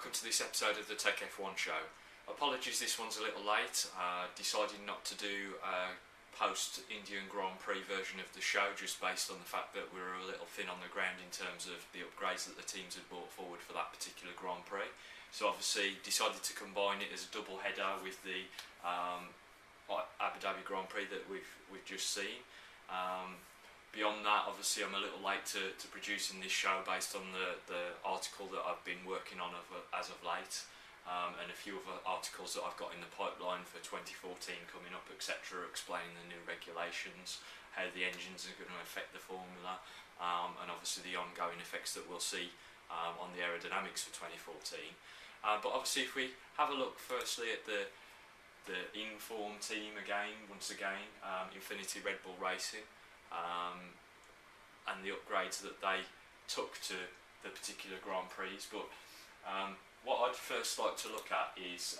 welcome to this episode of the Tech F1 show. Apologies, this one's a little late. Decided not to do a post-Indian Grand Prix version of the show just based on the fact that we were a little thin on the ground in terms of the upgrades that the teams had brought forward for that particular Grand Prix. So obviously decided to combine it as a double header with the Abu Dhabi Grand Prix that we've just seen. Beyond that, obviously I'm a little late to producing this show based on the article that I've been working on as of late, and a few other articles that I've got in the pipeline for 2014 coming up, etc., explaining the new regulations, how the engines are going to affect the formula, and obviously the ongoing effects that we'll see on the aerodynamics for 2014. But obviously if we have a look firstly at the in-form team once again, Infinity Red Bull Racing, and the upgrades that they took to the particular Grand Prix. But what I'd first like to look at is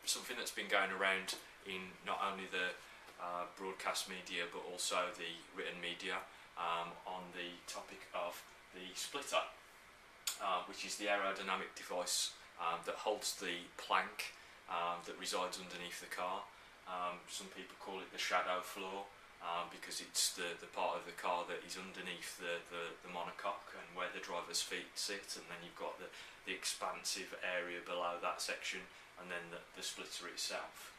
something that's been going around in not only the broadcast media but also the written media on the topic of the splitter, which is the aerodynamic device that holds the plank that resides underneath the car. Some people call it the shadow floor, because it's the part of the car that is underneath the monocoque and where the driver's feet sit, and then you've got the expansive area below that section, and then the splitter itself.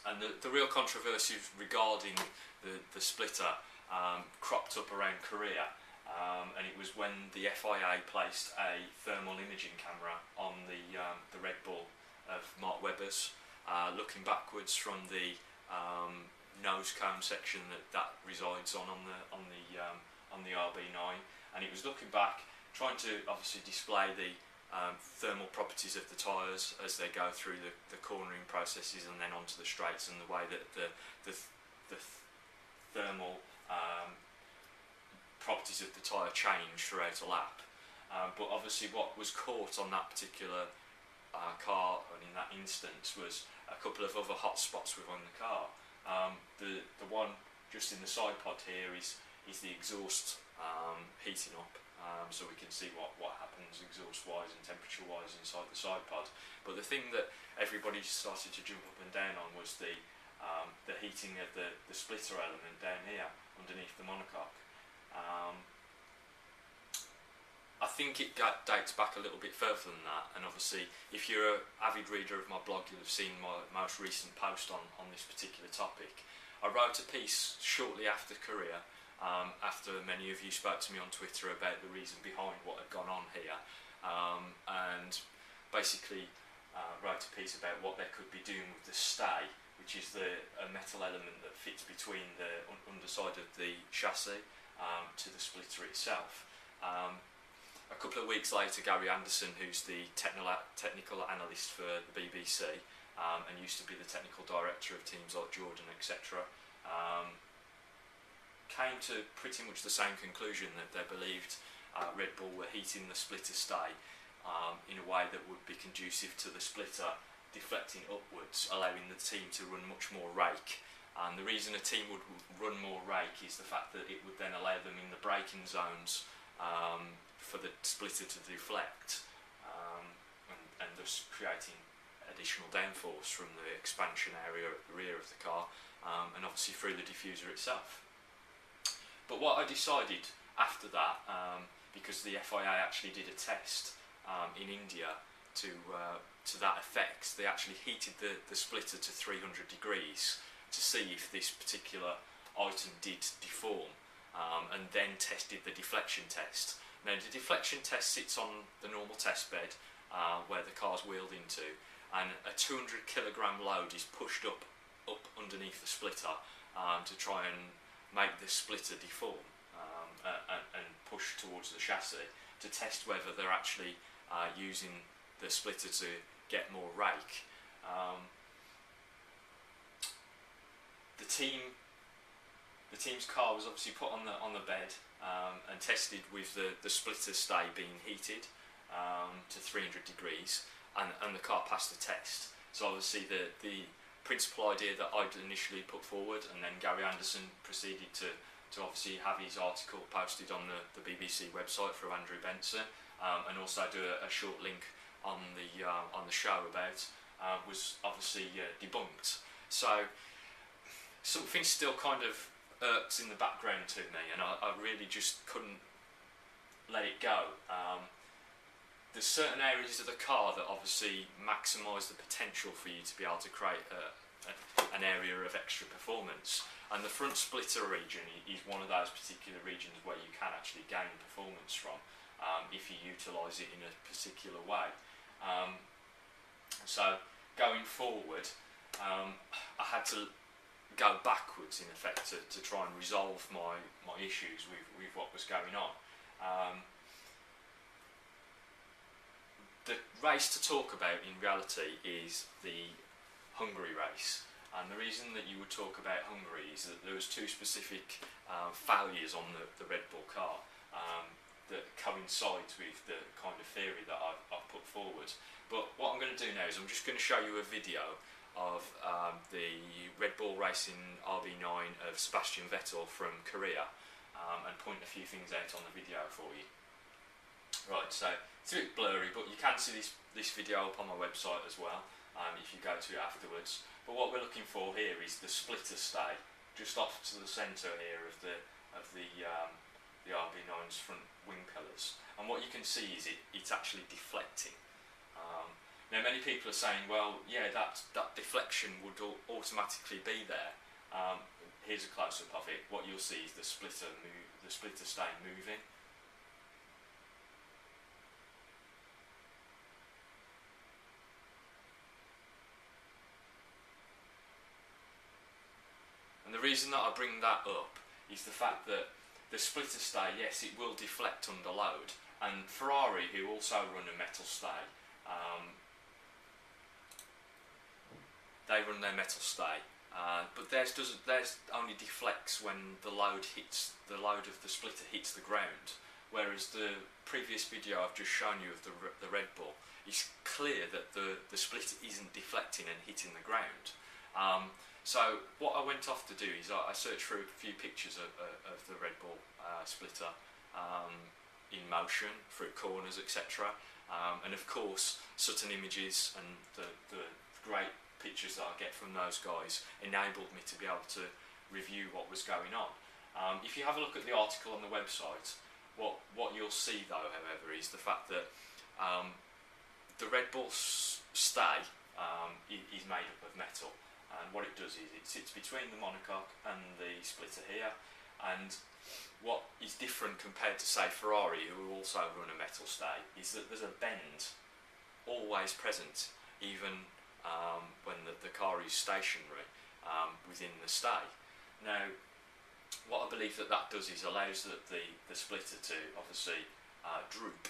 And the real controversy regarding the splitter cropped up around Korea, and it was when the FIA placed a thermal imaging camera on the Red Bull of Mark Webber's, looking backwards from the nose cone section that resides on the RB9, and it was looking back, trying to obviously display the thermal properties of the tyres as they go through the cornering processes and then onto the straights, and the way that the thermal properties of the tyre change throughout a lap. But obviously what was caught on that particular car, and in that instance, was a couple of other hot spots within the car. The one just in the side pod here is the exhaust heating up, so we can see what happens exhaust wise and temperature wise inside the side pod. But the thing that everybody started to jump up and down on was the heating of the splitter element down here underneath the monocoque. I think it dates back a little bit further than that, and obviously if you're an avid reader of my blog, you'll have seen my most recent post on this particular topic. I wrote a piece shortly after Korea, after many of you spoke to me on Twitter about the reason behind what had gone on here, and basically wrote a piece about what they could be doing with the stay, which is a metal element that fits between the underside of the chassis to the splitter itself. A couple of weeks later, Gary Anderson, who's the technical analyst for the BBC and used to be the technical director of teams like Jordan, etc., came to pretty much the same conclusion, that they believed Red Bull were heating the splitter stay in a way that would be conducive to the splitter deflecting upwards, allowing the team to run much more rake. And the reason a team would run more rake is the fact that it would then allow them in the braking zones for the splitter to deflect, and thus creating additional downforce from the expansion area at the rear of the car, and obviously through the diffuser itself. But what I decided after that, because the FIA actually did a test in India to that effect, they actually heated the splitter to 300 degrees to see if this particular item did deform, and then tested the deflection test. Now the deflection test sits on the normal test bed where the car's wheeled into, and a 200 kilogram load is pushed up underneath the splitter to try and make the splitter deform and push towards the chassis to test whether they're actually using the splitter to get more rake. The team's car was obviously put on the bed and tested with the splitter stay being heated to 300 degrees, and the car passed the test. So obviously the principal idea that I'd initially put forward, and then Gary Anderson proceeded to to obviously have his article posted on the BBC website through Andrew Benson, and also do a short link on the show about, was obviously debunked. So something still kind of irks in the background to me, and I really just couldn't let it go. There's certain areas of the car that obviously maximise the potential for you to be able to create an area of extra performance, and the front splitter region is one of those particular regions where you can actually gain performance from if you utilise it in a particular way. So going forward, I had to go backwards in effect to try and resolve my issues with what was going on. The race to talk about in reality is the Hungary race, and the reason that you would talk about Hungary is that there was two specific failures on the Red Bull car that coincides with the kind of theory that I've put forward. But what I'm going to do now is I'm just going to show you a video of the Red Bull Racing RB9 of Sebastian Vettel from Korea, and point a few things out on the video for you. Right, so it's a bit blurry, but you can see this video up on my website as well, if you go to it afterwards. But what we're looking for here is the splitter stay, just off to the centre here of the RB9's front wing pillars. And what you can see is it's actually deflecting. Now many people are saying, well, yeah, that deflection would automatically be there. Here's a close-up of it. What you'll see is the splitter stay moving. And the reason that I bring that up is the fact that the splitter stay, yes, it will deflect under load. And Ferrari, who also run a metal stay, they run their metal stay, but theirs only deflects when the load of the splitter hits the ground. Whereas the previous video I've just shown you of the Red Bull, it's clear that the splitter isn't deflecting and hitting the ground. So what I went off to do is I searched through a few pictures of the Red Bull splitter in motion, through corners, etc. And of course Sutton Images and the great pictures that I get from those guys enabled me to be able to review what was going on. If you have a look at the article on the website, what you'll see though, however, is the fact that the Red Bull stay is made up of metal. And what it does is it sits between the monocoque and the splitter here, and what is different compared to, say, Ferrari, who also run a metal stay, is that there's a bend always present, even when the car is stationary within the stay. Now, what I believe that does is allows the splitter to obviously droop.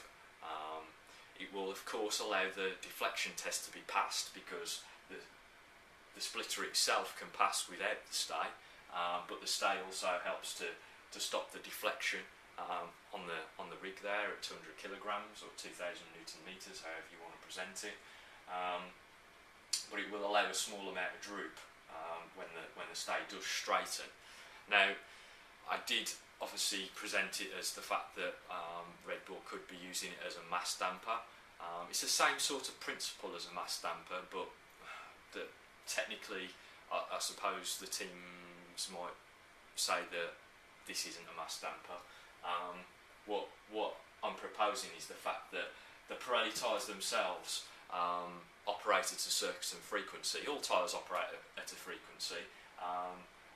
It will of course allow the deflection test to be passed, because the splitter itself can pass without the stay, but the stay also helps to stop the deflection on the rig there at 200 kilograms or 2000 Newton meters, however you want to present it. But it will allow a small amount of droop when the stay does straighten. Now, I did obviously present it as the fact that Red Bull could be using it as a mass damper. It's the same sort of principle as a mass damper, but technically, I suppose the teams might say that this isn't a mass damper. What I'm proposing is the fact that the Pirelli tyres themselves operate at a certain frequency. All tyres operate at a frequency,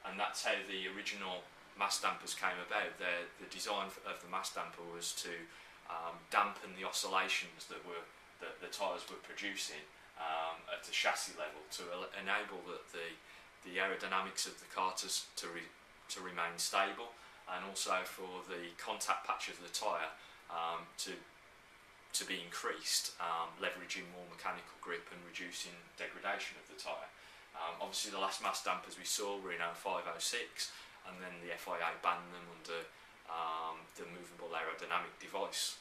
and that's how the original mass dampers came about. The design of the mass damper was to dampen the oscillations that the tyres were producing at a chassis level, to enable the aerodynamics of the car to remain stable, and also for the contact patch of the tyre to be increased, leveraging more mechanical grip and reducing degradation of the tyre. Obviously the last mass dampers we saw were in 0506, and then the FIA banned them under the movable aerodynamic device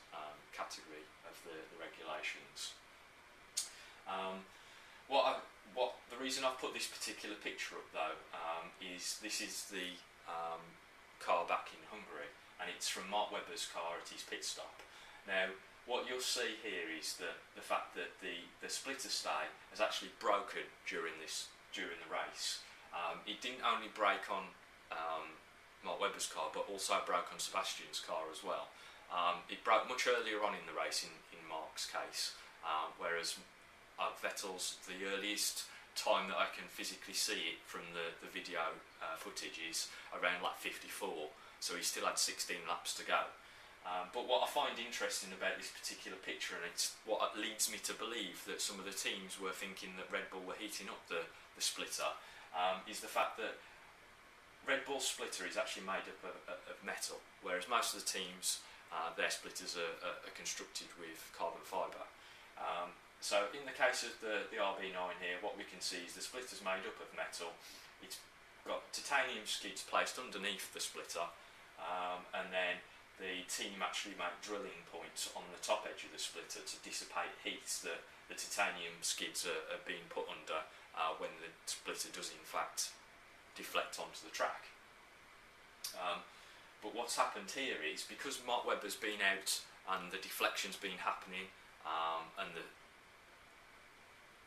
category of the regulations. The reason I've put this particular picture up though is this is the car back in Hungary, and it's from Mark Webber's car at his pit stop. Now, what you'll see here is the fact that the splitter stay has actually broken during the race. It didn't only break on Mark Webber's car, but also broke on Sebastian's car as well. It broke much earlier on in the race in Mark's case, whereas Vettel's, the earliest time that I can physically see it from the video footage is around lap 54, so he still had 16 laps to go. But what I find interesting about this particular picture, and it's what leads me to believe that some of the teams were thinking that Red Bull were heating up the splitter, is the fact that Red Bull's splitter is actually made up of metal, whereas most of the teams, their splitters are constructed with carbon fibre. So in the case of the RB9 here, what we can see is the splitter's made up of metal. It's got titanium skids placed underneath the splitter, and then the team actually make drilling points on the top edge of the splitter to dissipate heat that the titanium skids are being put under when the splitter does in fact deflect onto the track. But what's happened here is, because Mark Webber's been out and the deflection's been happening, and the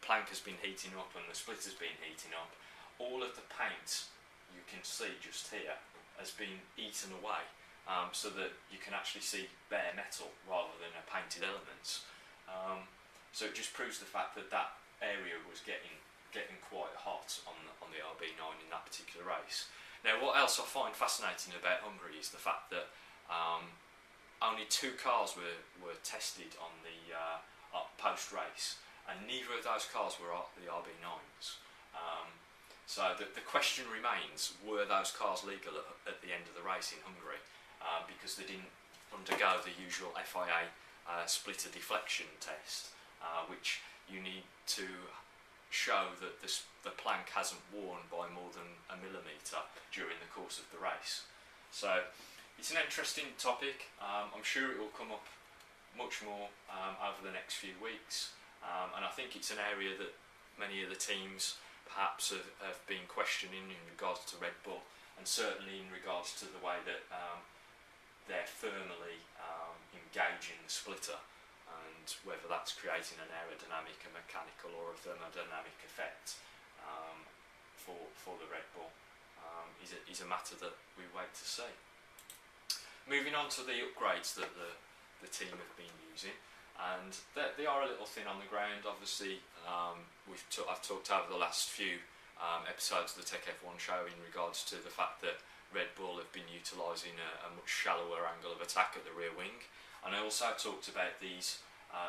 plank has been heating up and the splitter's been heating up, all of the paint you can see just here has been eaten away. So that you can actually see bare metal rather than a painted elements. So it just proves the fact that that area was getting quite hot on the RB9 in that particular race. Now, what else I find fascinating about Hungary is the fact that only 2 cars were tested on the post-race, and neither of those cars were the RB9s. So the question remains, were those cars legal at the end of the race in Hungary? Because they didn't undergo the usual FIA splitter deflection test, which you need to show that the plank hasn't worn by more than a millimetre during the course of the race. So it's an interesting topic. I'm sure it will come up much more over the next few weeks, and I think it's an area that many of the teams perhaps have been questioning in regards to Red Bull, and certainly in regards to the way that they're firmly engaging the splitter, and whether that's creating an aerodynamic, a mechanical or a thermodynamic effect for the Red Bull is a matter that we wait to see. Moving on to the upgrades that the team have been using, and they are a little thin on the ground. Obviously, I've talked over the last few episodes of the Tech F1 show in regards to the fact that Red Bull have been utilising a much shallower angle of attack at the rear wing, and I also talked about these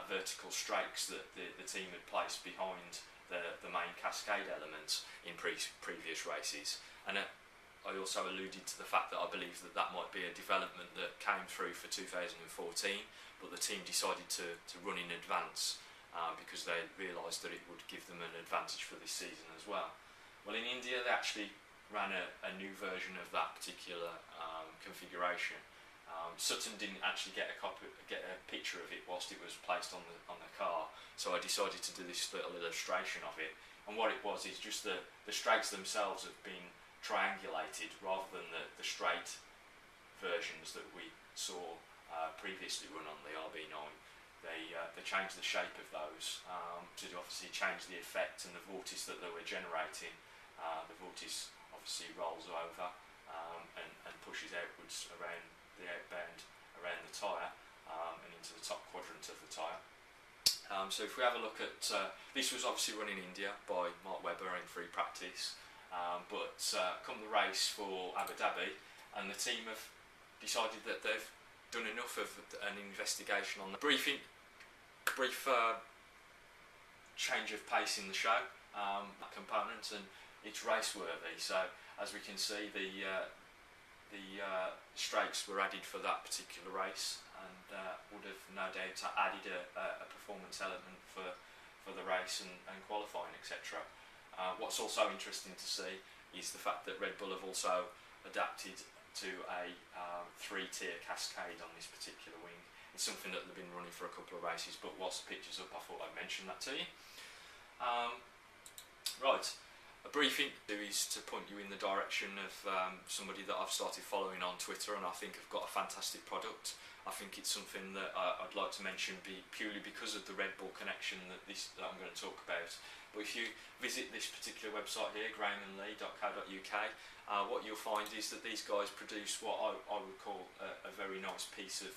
vertical strakes that the team had placed behind the main cascade elements in previous races, and I also alluded to the fact that I believe that might be a development that came through for 2014, but the team decided to run in advance because they realised that it would give them an advantage for this season as well. Well, in India they actually ran a new version of that particular configuration. Sutton didn't actually get a picture of it whilst it was placed on the car, so I decided to do this little illustration of it. And what it was is just the strakes themselves have been triangulated rather than the straight versions that we saw previously run on the RB9. They changed the shape of those to obviously change the effect and the vortice that they were generating. The vortice obviously rolls over and pushes outwards around the outbound, around the tyre and into the top quadrant of the tyre. So if we have a look at, this was obviously run in India by Mark Webber in free practice, but come the race for Abu Dhabi, and the team have decided that they've done enough of an investigation on the brief change of pace in the show, that component, and it's race worthy. So as we can see, the strakes were added for that particular race, and would have no doubt added a performance element for the race and qualifying, etc. What's also interesting to see is the fact that Red Bull have also adapted to a 3-tier cascade on this particular wing. It's something that they've been running for a couple of races, but whilst the picture's up I thought I'd mention that to you. Right, A brief interview is to point you in the direction of somebody that I've started following on Twitter, and I think have got a fantastic product. I think it's something that I'd like to mention purely because of the Red Bull connection that I'm going to talk about. But if you visit this particular website here, grahamandlee.co.uk, what you'll find is that these guys produce what I would call a very nice piece of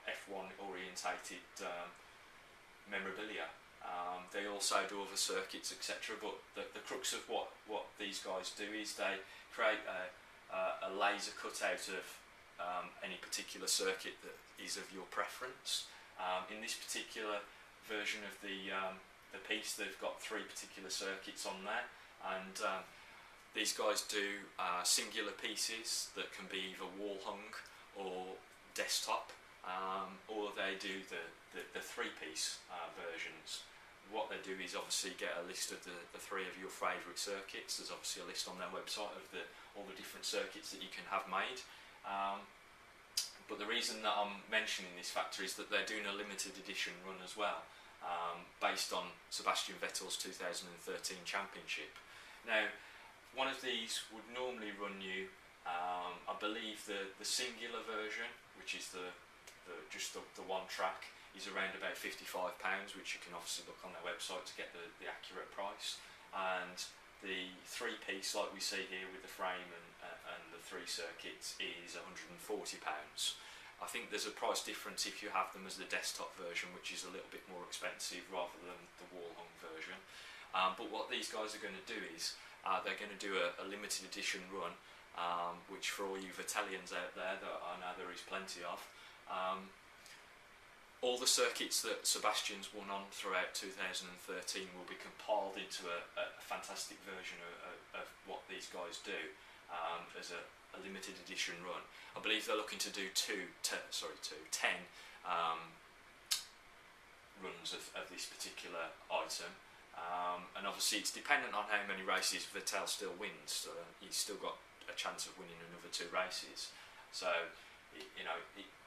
F1 orientated memorabilia. They also do other circuits, etc. But the crux of what these guys do is they create a laser cutout of any particular circuit that is of your preference. In this particular version of the piece, they've got 3 particular circuits on there, and these guys do singular pieces that can be either wall hung or desktop, or they do the 3-piece versions. What they do is obviously get a list of the 3 of your favourite circuits. There's obviously a list on their website of all the different circuits that you can have made. But the reason that I'm mentioning this factor is that they're doing a limited edition run as well, based on Sebastian Vettel's 2013 championship. Now, one of these would normally run you, I believe the singular version, which is just the one track, is around about £55, which you can obviously look on their website to get the accurate price. And the 3-piece, like we see here with the frame and the 3 circuits, is £140. I think there's a price difference if you have them as the desktop version, which is a little bit more expensive rather than the wall-hung version. But what these guys are going to do is they're going to do a limited edition run, which for all you Italians out there, that I know there is plenty of, all the circuits that Sebastian's won on throughout 2013 will be compiled into a fantastic version of what these guys do as a limited edition run. I believe they're looking to do 10 runs of this particular item, and obviously it's dependent on how many races Vettel still wins. So he's still got a chance of winning another 2 races. So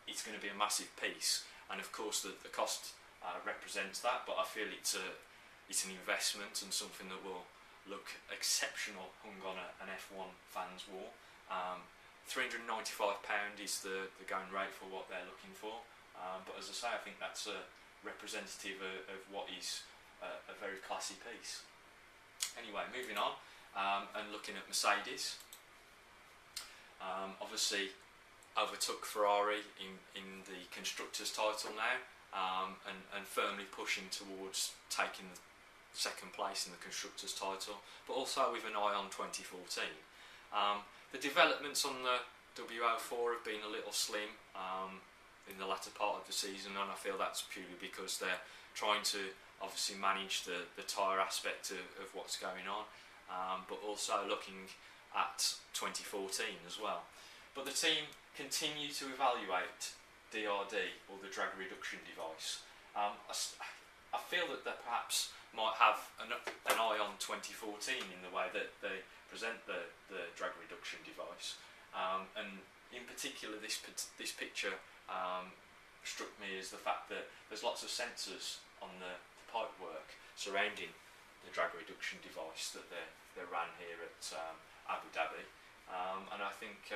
it's going to be a massive piece. And of course the cost represents that, but I feel it's an investment and something that will look exceptional hung on an F1 fan's wall. £395 is the going rate for what they're looking for, but as I say, I think that's a representative of what is a very classy piece. Anyway, moving on and looking at Mercedes. Obviously overtook Ferrari in the Constructors' title now, and firmly pushing towards taking the 2nd place in the Constructors' title, but also with an eye on 2014. The developments on the WL4 have been a little slim in the latter part of the season, and I feel that's purely because they're trying to obviously manage the tyre aspect of what's going on, but also looking at 2014 as well. But the team continue to evaluate DRD, or the drag reduction device. I feel that they perhaps might have an eye on 2014 in the way that they present the drag reduction device, and in particular this picture struck me as the fact that there's lots of sensors on the pipework surrounding the drag reduction device that they ran here at Abu Dhabi, and I think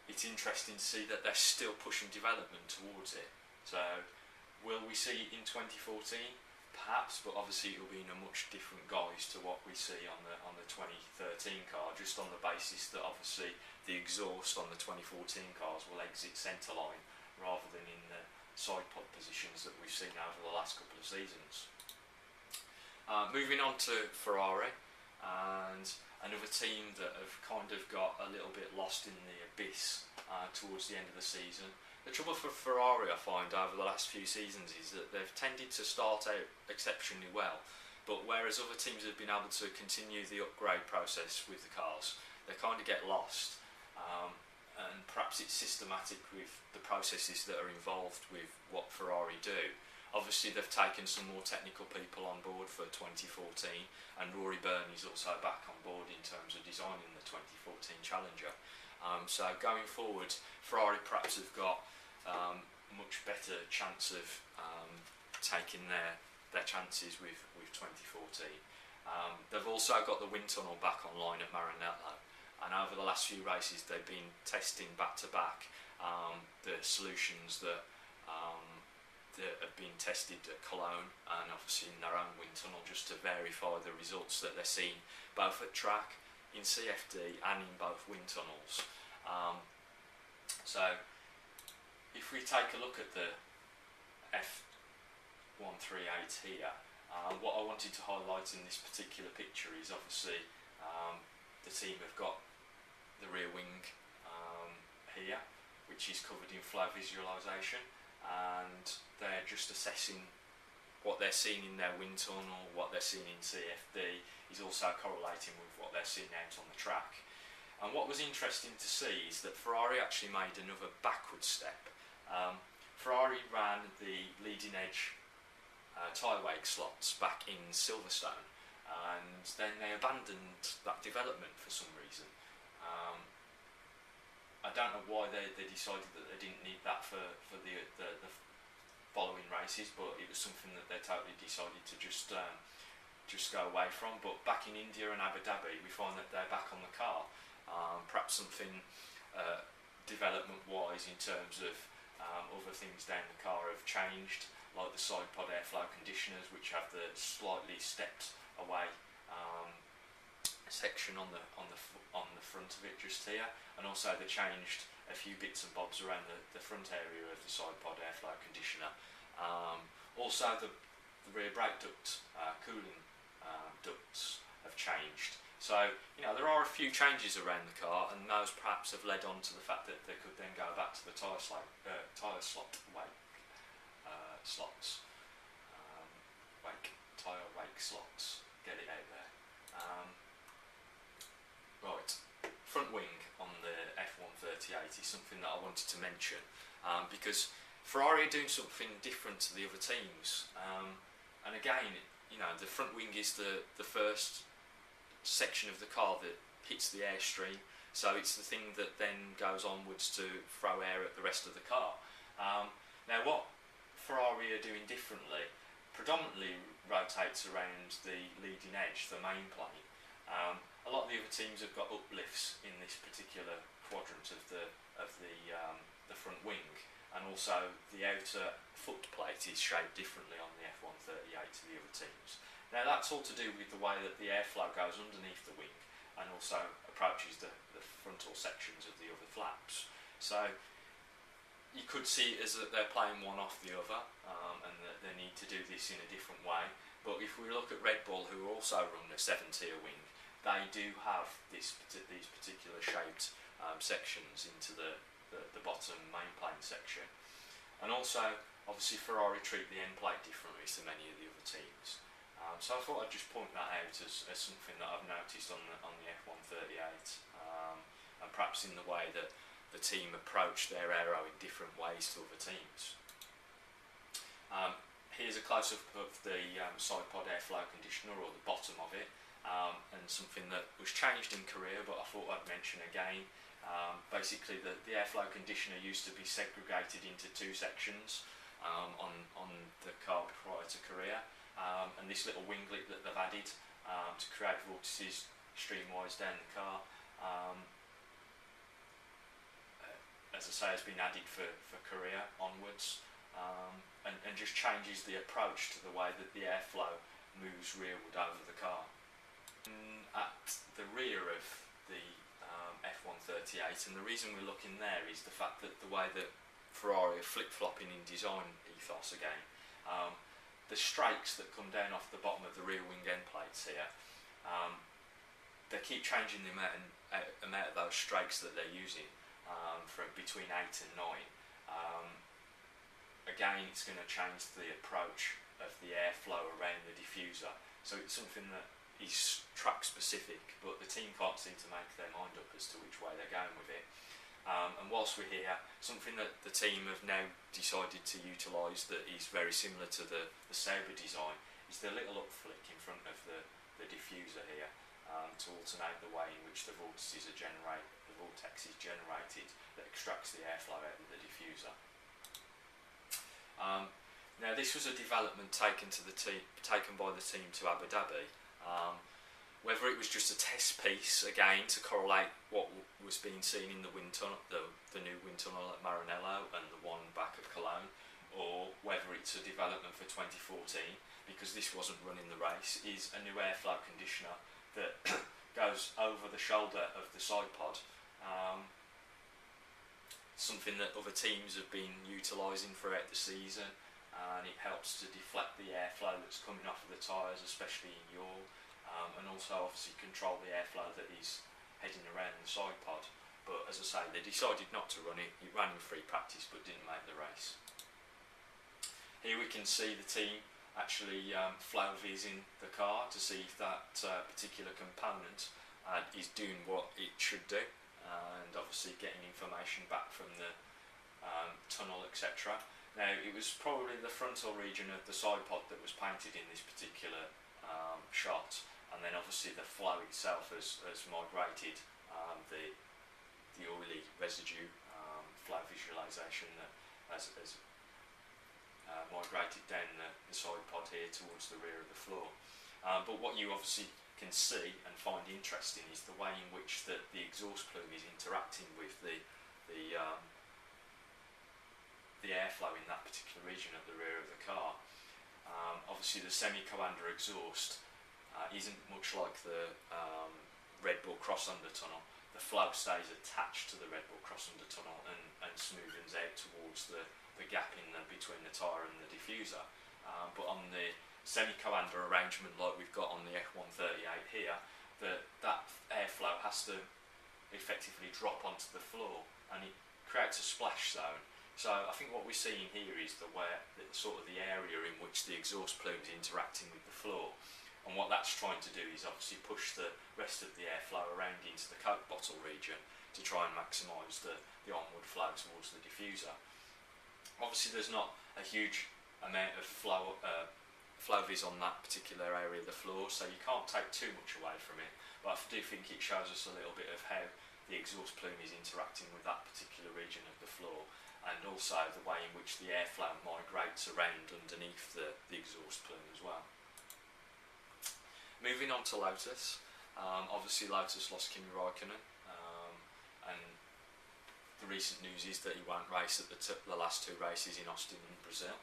it's interesting to see that they're still pushing development towards it. So will we see it in 2014? Perhaps, but obviously it will be in a much different guise to what we see on the 2013 car, just on the basis that obviously the exhaust on the 2014 cars will exit centreline rather than in the side pod positions that we've seen over the last couple of seasons. Moving on to Ferrari, and another team that have kind of got a little bit lost in the abyss towards the end of the season. The trouble for Ferrari, I find, over the last few seasons is that they've tended to start out exceptionally well, but whereas other teams have been able to continue the upgrade process with the cars, they kind of get lost, and perhaps it's systematic with the processes that are involved with what Ferrari do. Obviously they've taken some more technical people on board for 2014, and Rory Byrne is also back on board in terms of designing the 2014 Challenger. So going forward, Ferrari perhaps have got much better chance of taking their chances with 2014. They've also got the wind tunnel back online at Maranello, and over the last few races they've been testing back to back the solutions that have been tested at Cologne and obviously in their own wind tunnel, just to verify the results that they're seeing both at track, in CFD and in both wind tunnels. So if we take a look at the F138 here, what I wanted to highlight in this particular picture is obviously the team have got the rear wing here, which is covered in flow visualisation, and they're just assessing what they're seeing in their wind tunnel, what they're seeing in CFD is also correlating with what they're seeing out on the track. And what was interesting to see is that Ferrari actually made another backward step. Ferrari ran the leading edge tyre wake slots back in Silverstone, and then they abandoned that development for some reason. I don't know why they decided that they didn't need that for the following races, but it was something that they totally decided to just go away from. But back in India and Abu Dhabi, we find that they're back on the car. Perhaps something development-wise in terms of other things down the car have changed, like the side pod airflow conditioners, which have the slightly stepped away section on the front of it just here, and also they changed a few bits and bobs around the front area of the side pod airflow conditioner. Also the rear brake duct cooling ducts have changed. So, you know, there are a few changes around the car, and those perhaps have led on to the fact that they could then go back to the tyre slot wake slots. Tyre wake slots. Get it out there. Right, front wing on the F138 is something that I wanted to mention, because Ferrari are doing something different to the other teams. And again, you know, the front wing is the first section of the car that hits the airstream, so it's the thing that then goes onwards to throw air at the rest of the car. Now what Ferrari are doing differently predominantly rotates around the leading edge, the main plane. A lot of the other teams have got uplifts in this particular quadrant of the front wing, and also the outer foot plate is shaped differently on the F138 to the other teams. Now that's all to do with the way that the airflow goes underneath the wing and also approaches the frontal sections of the other flaps. So you could see it as that they're playing one off the other, and that they need to do this in a different way. But if we look at Red Bull, who also run a 7-tier wing, they do have these particular shaped sections into the bottom main plane section. And also, obviously, Ferrari treat the end plate differently to many of the other teams. So I thought I'd just point that out as something that I've noticed on the F138, and perhaps in the way that the team approach their aero in different ways to other teams. Here's a close-up of the side pod airflow conditioner, or the bottom of it, and something that was changed in Korea, but I thought I'd mention again. Basically, the airflow conditioner used to be segregated into two sections on the car prior to Korea, and this little winglet that they've added to create vortices streamwise down the car, as I say, has been added for Korea onwards, and just changes the approach to the way that the airflow moves rearward over the car. At the rear of the F138, and the reason we're looking there is the fact that the way that Ferrari are flip-flopping in design ethos again. The strakes that come down off the bottom of the rear wing end plates here, they keep changing the amount of those strakes that they're using, from between 8 and 9. Again, it's going to change the approach of the airflow around the diffuser, so it's something that is track specific, but the team can't seem to make their mind up as to which way they're going with it. And whilst we're here, something that the team have now decided to utilise that is very similar to the Sauber design is the little up flick in front of the diffuser here, to alternate the way in which the vortex is generated that extracts the airflow out of the diffuser. Now this was a development taken by the team to Abu Dhabi, Whether it was just a test piece, again, to correlate what was being seen in the wind tunnel, the new wind tunnel at Maranello and the one back at Cologne, or whether it's a development for 2014, because this wasn't running the race, is a new airflow conditioner that goes over the shoulder of the side pod. Something that other teams have been utilising throughout the season, and it helps to deflect the airflow that's coming off of the tyres, especially in yaw, and also obviously control the airflow that is heading around the side pod. But as I say, they decided not to run it. It ran in free practice but didn't make the race. Here we can see the team actually flow vising the car to see if that particular component is doing what it should do, and obviously getting information back from the tunnel, etc. Now, it was probably the frontal region of the side pod that was painted in this particular shot, and then obviously the flow itself has migrated the oily residue flow visualisation that has migrated down the side pod here towards the rear of the floor. But what you obviously can see and find interesting is the way in which the exhaust plume is interacting with the airflow in that particular region at the rear of the car. Obviously the semi-coanda exhaust isn't much like the Red Bull cross-under tunnel. The flow stays attached to the Red Bull cross-under tunnel and smoothens out towards the gap in between the tyre and the diffuser. But on the semi-coanda arrangement like we've got on the F138 here, that airflow has to effectively drop onto the floor, and it creates a splash zone. So I think what we're seeing here is the area in which the exhaust plume is interacting with the floor, and what that's trying to do is obviously push the rest of the airflow around into the coke bottle region to try and maximise the onward flow towards the diffuser. Obviously there's not a huge amount of flow vis on that particular area of the floor, so you can't take too much away from it, but I do think it shows us a little bit of how the exhaust plume is interacting with that particular region of the floor, and also the way in which the airflow migrates around underneath the exhaust plume as well. Moving on to Lotus, obviously Lotus lost Kimi Raikkonen, and the recent news is that he won't race at the last two races in Austin and Brazil.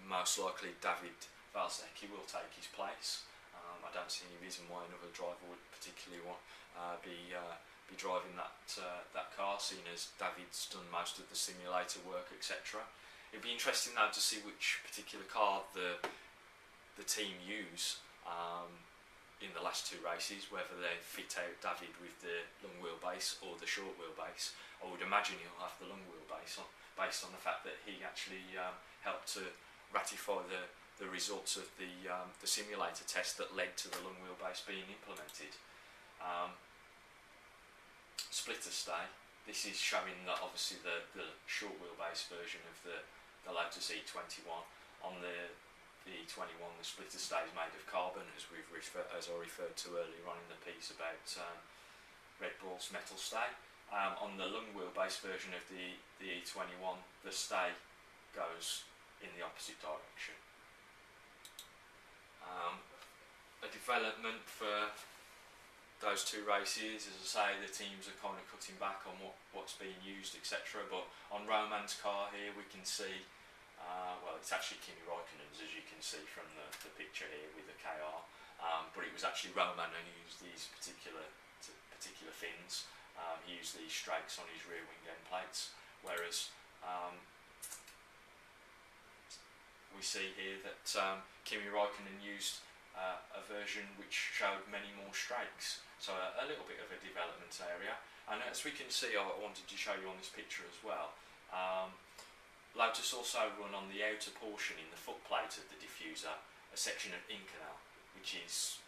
Most likely David Valsecchi will take his place. I don't see any reason why another driver would particularly want be driving that car, seeing as David's done most of the simulator work, etc. It'd be interesting now to see which particular car the team use in the last two races, whether they fit out David with the long wheelbase or the short wheelbase. I would imagine he'll have the long wheelbase based on the fact that he actually helped to ratify the results of the simulator test that led to the long wheelbase being implemented. Splitter stay. This is showing that obviously the short wheelbase version of the Lotus E21. On the E21, the splitter stay is made of carbon, as I referred to earlier on in the piece about Red Bull's metal stay. On the long wheelbase version of the E21, the stay goes in the opposite direction. A development for those two races, as I say, the teams are kind of cutting back on what's being used, etc. But on Roman's car here, we can see, well, it's actually Kimi Raikkonen's, as you can see from the picture here with the KR. But it was actually Roman who used these particular fins. He used these strakes on his rear wing end plates, whereas we see here that Kimi Raikkonen used a version which showed many more strakes, so a little bit of a development area. And as we can see, I wanted to show you on this picture as well, Lotus also run on the outer portion in the footplate of the diffuser a section of Inconel, which is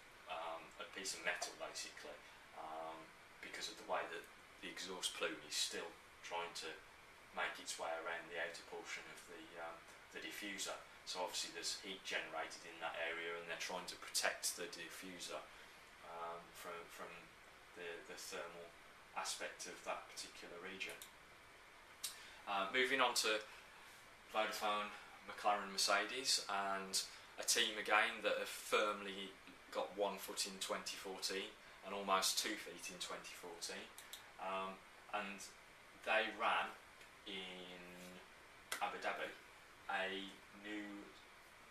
a piece of metal basically, because of the way that the exhaust plume is still trying to make its way around the outer portion of the diffuser. So obviously there's heat generated in that area, and they're trying to protect the diffuser from the thermal aspect of that particular region. Moving on to Vodafone, McLaren, Mercedes, and a team again that have firmly got 1 foot in 2014 and almost 2 feet in 2014, and they ran in Abu Dhabi a new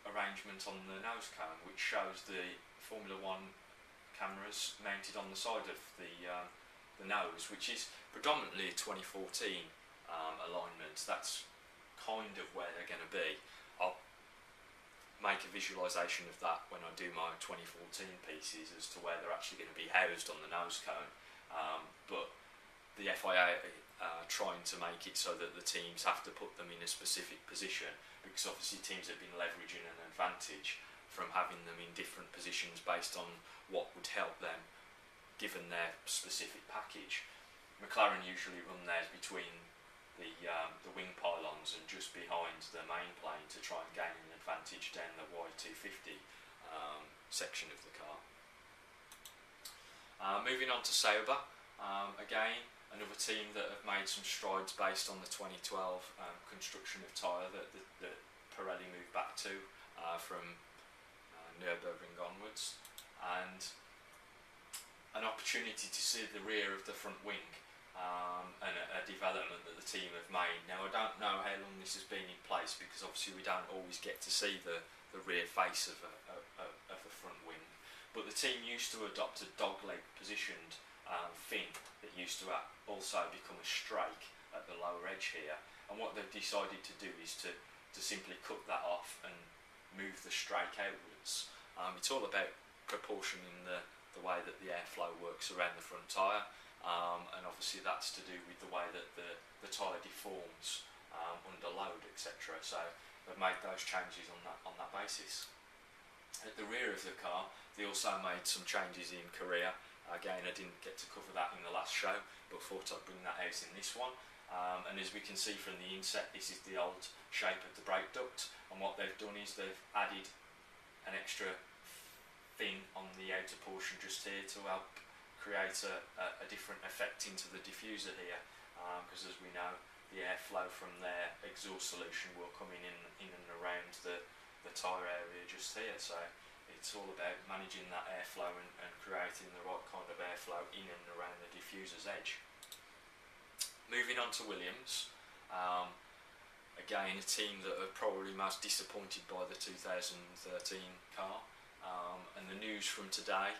arrangement on the nose cone which shows the Formula 1 cameras mounted on the side of the nose, which is predominantly a 2014 alignment. That's kind of where they're going to be. I'll make a visualisation of that when I do my 2014 pieces as to where they're actually going to be housed on the nose cone, but the FIA are trying to make it so that the teams have to put them in a specific position, because obviously teams have been leveraging an advantage from having them in different positions based on what would help them given their specific package. McLaren usually run theirs between the wing pylons and just behind the main plane to try and gain an advantage down the Y250 section of the car. Moving on to Sauber, again another team that have made some strides based on the 2012 construction of tyre that Pirelli moved back to from Nürburgring onwards, and an opportunity to see the rear of the front wing, and a development that the team have made. Now I don't know how long this has been in place, because obviously we don't always get to see the rear face of a front wing, but the team used to adopt a dogleg positioned fin that used to also become a strake at the lower edge here, and what they've decided to do is to simply cut that off and move the strake outwards. It's all about proportioning the way that the airflow works around the front tyre, and obviously that's to do with the way that the tyre deforms under load, etc. So they've made those changes on that basis. At the rear of the car, they also made some changes in Korea. Again, I didn't get to cover that in the last show, but thought I'd bring that out in this one. And as we can see from the inset, this is the old shape of the brake duct, and what they've done is they've added an extra fin on the outer portion just here to help create a different effect into the diffuser here, because as we know, the airflow from their exhaust solution will come in and around the tyre area just here. So it's all about managing that airflow and creating the right kind of airflow in and around the diffuser's edge. Moving on to Williams, again a team that are probably most disappointed by the 2013 car, and the news from today,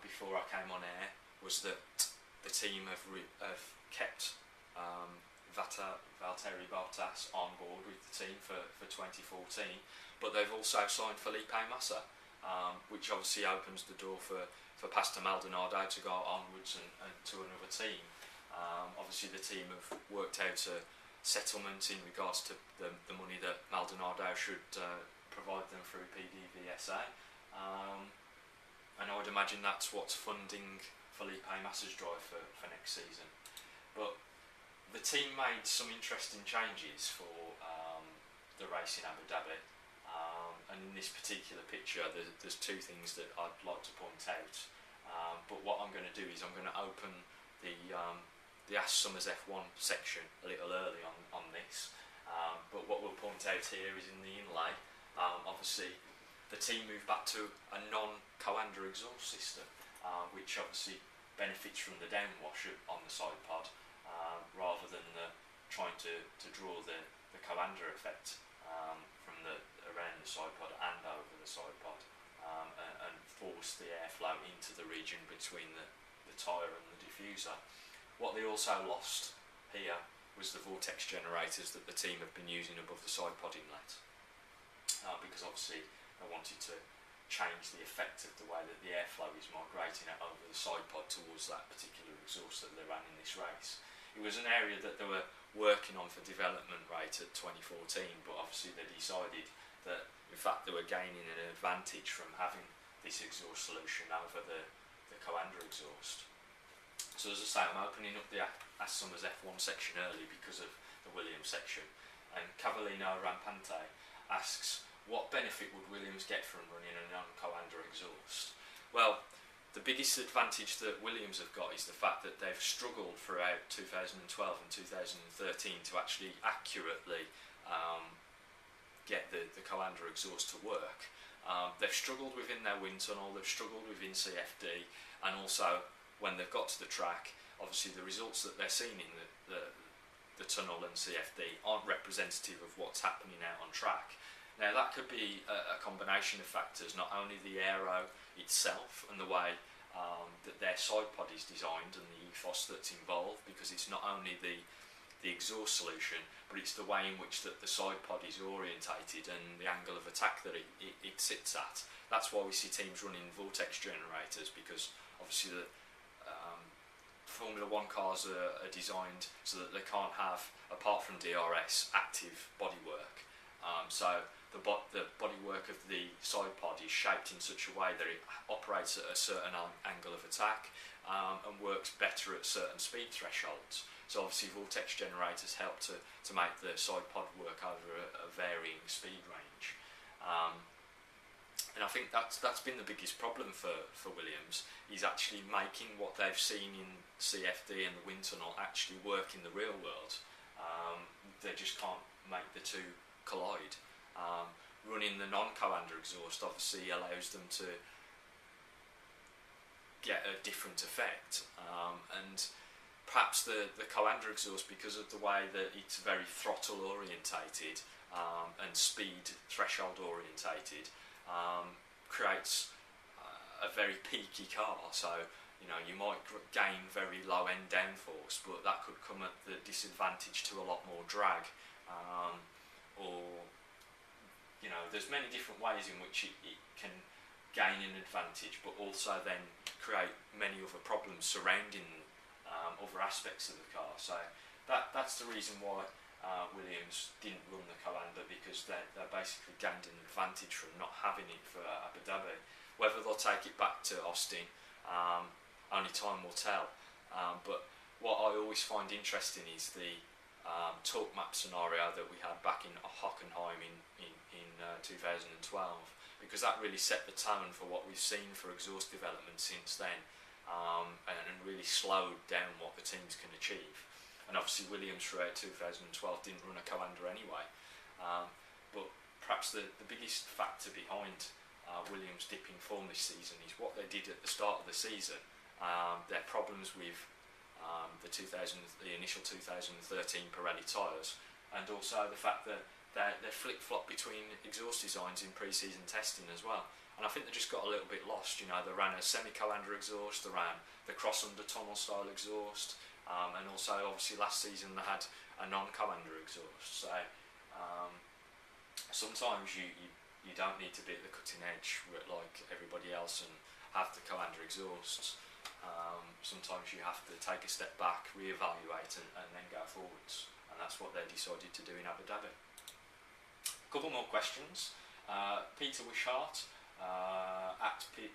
before I came on air, was that the team have kept Valtteri Bottas on board with the team for 2014, but they've also signed Felipe Massa, which obviously opens the door for Pastor Maldonado to go onwards and to another team. Obviously the team have worked out a settlement in regards to the money that Maldonado should provide them through PDVSA, and I would imagine that's what's funding Felipe Massa's drive for next season. But the team made some interesting changes for the race in Abu Dhabi, and in this particular picture there's two things that I'd like to point out, but what I'm going to do is I'm going to open the Ash Summers F1 section a little early on this, but what we'll point out here is in the inlay, obviously the team moved back to a non-Coanda exhaust system, which obviously benefits from the downwash on the side pod, rather than trying to draw the Coanda effect from around the side pod and over the side pod, and force the airflow into the region between the tyre and the diffuser. What they also lost here was the vortex generators that the team have been using above the side pod inlet, because obviously they wanted to change the effect of the way that the airflow is migrating over the side pod towards that particular exhaust that they ran in this race. It was an area that they were working on for development rate at 2014, but obviously they decided that in fact they were gaining an advantage from having this exhaust solution over the Coanda exhaust. So as I say, I'm opening up the Ash Summers F1 section early because of the Williams section, and Cavallino Rampante asks, what benefit would Williams get from running a non-Coanda exhaust? Well, the biggest advantage that Williams have got is the fact that they've struggled throughout 2012 and 2013 to actually accurately get the Coanda exhaust to work, They've struggled within their wind tunnel, they've struggled within CFD, and also when they've got to the track, obviously the results that they're seeing in the tunnel and CFD aren't representative of what's happening out on track. Now that could be a combination of factors, not only the aero itself and the way that their side pod is designed and the ethos that's involved, because it's not only the exhaust solution, but it's the way in which that the side pod is orientated and the angle of attack that it sits at. That's why we see teams running vortex generators, because obviously the Formula 1 cars are designed so that they can't have, apart from DRS, active bodywork. So the bodywork of the side pod is shaped in such a way that it operates at a certain angle of attack and works better at certain speed thresholds. So obviously vortex generators help to make the side pod work over a varying speed range. And I think that's been the biggest problem for Williams, is actually making what they've seen in CFD and the wind tunnel actually work in the real world. They just can't make the two collide. Running the non-Coanda exhaust obviously allows them to get a different effect, and perhaps the Coanda exhaust, because of the way that it's very throttle orientated and speed threshold orientated, creates a very peaky car. So you might gain very low end downforce, but that could come at the disadvantage to a lot more drag, or there's many different ways in which it can gain an advantage, but also then create many other problems surrounding other aspects of the car. So that's the reason why Williams didn't run the Coanda, because they basically gained an advantage from not having it for Abu Dhabi. Whether they'll take it back to Austin, only time will tell. But what I always find interesting is the torque map scenario that we had back in Hockenheim in 2012, because that really set the tone for what we've seen for exhaust development since then, and really slowed down what the teams can achieve. And obviously Williams throughout 2012 didn't run a Coanda anyway, but perhaps the biggest factor behind Williams' dipping form this season is what they did at the start of the season. Their problems with the initial 2013 Pirelli tyres, and also the fact that they flip-flop between exhaust designs in pre-season testing as well. And I think they just got a little bit lost. They ran a semi-Coanda exhaust, they ran the cross-under tunnel style exhaust, and also obviously last season they had a non-Coanda exhaust. So sometimes you don't need to be at the cutting edge like everybody else and have the Coanda exhausts. Sometimes you have to take a step back, re-evaluate and then go forwards, and that's what they decided to do in Abu Dhabi. A couple more questions. Peter Wishart at P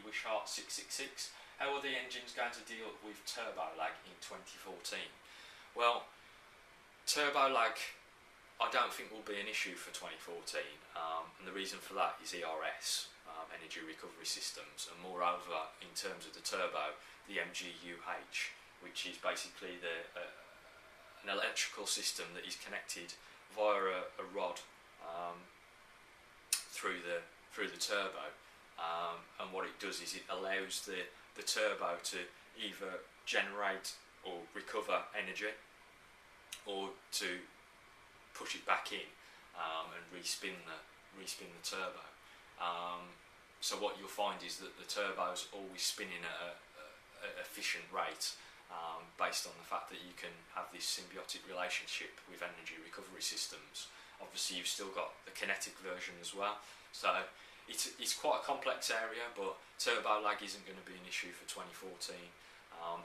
Wishart 666. How are the engines going to deal with turbo lag in 2014? Well, turbo lag I don't think will be an issue for 2014, and the reason for that is ERS, energy recovery systems, and moreover in terms of the turbo, the MGUH, which is basically an electrical system that is connected via a rod through the turbo, and what it does is it allows the turbo to either generate or recover energy, or to push it back in and respin the turbo. So what you'll find is that the turbo's always spinning at an efficient rate, based on the fact that you can have this symbiotic relationship with energy recovery systems. Obviously you've still got the kinetic version as well, so it's quite a complex area, but turbo lag isn't going to be an issue for 2014.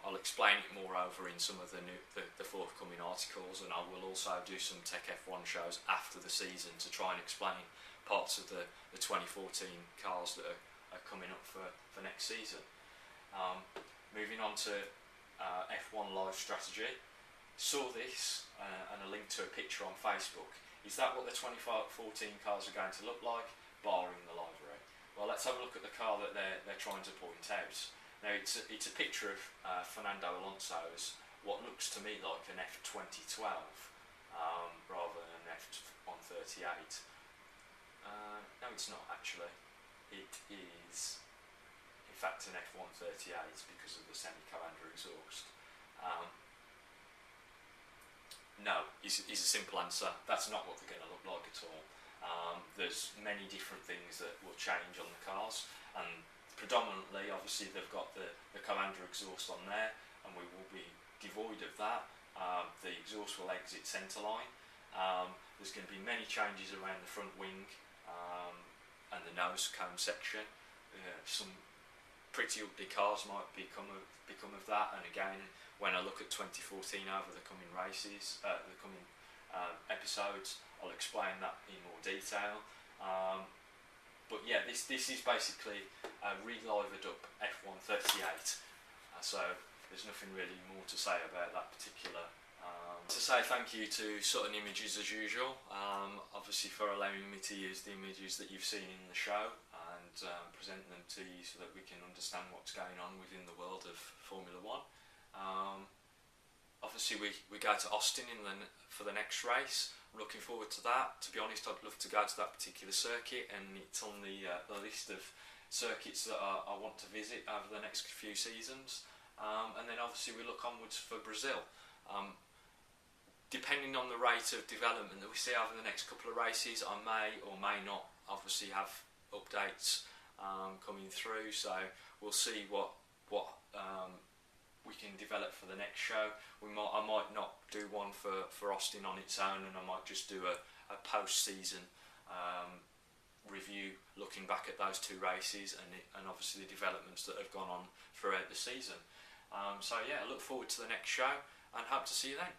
I'll explain it more over in some of the forthcoming articles, and I will also do some Tech F1 shows after the season to try and explain parts of the 2014 cars that are coming up for next season. Moving on to F1 live strategy. Saw this and a link to a picture on Facebook. Is that what the 2014 cars are going to look like, barring the livery? Well, let's have a look at the car that they're trying to point out. Now it's a picture of Fernando Alonso's what looks to me like an F2012 rather than an F138. No, it's not actually. It is, in fact, an F138 because of the semi-Calandra exhaust. No, is a simple answer. That's not what they're going to look like at all. There's many different things that will change on the cars, and predominantly, obviously, they've got the Calandra exhaust on there, and we will be devoid of that. The exhaust will exit centreline. There's going to be many changes around the front wing and the nose cone section. Some pretty ugly cars might become of that, and again, when I look at 2014 over the coming races, the coming episodes, I'll explain that in more detail. But yeah, this is basically a relivered up F138, so there's nothing really more to say about that particular. To say thank you to Sutton Images as usual, obviously for allowing me to use the images that you've seen in the show and present them to you so that we can understand what's going on within the world of Formula 1. Obviously we go to Austin for the next race. I'm looking forward to that. To be honest, I'd love to go to that particular circuit, and it's on the list of circuits that I want to visit over the next few seasons. And then obviously we look onwards for Brazil. Depending on the rate of development that we see over the next couple of races, I may or may not obviously have updates coming through, so we'll see what we can develop for the next show. I might not do one for Austin on its own, and I might just do a post-season review looking back at those two races and obviously the developments that have gone on throughout the season. So yeah, I look forward to the next show and hope to see you then.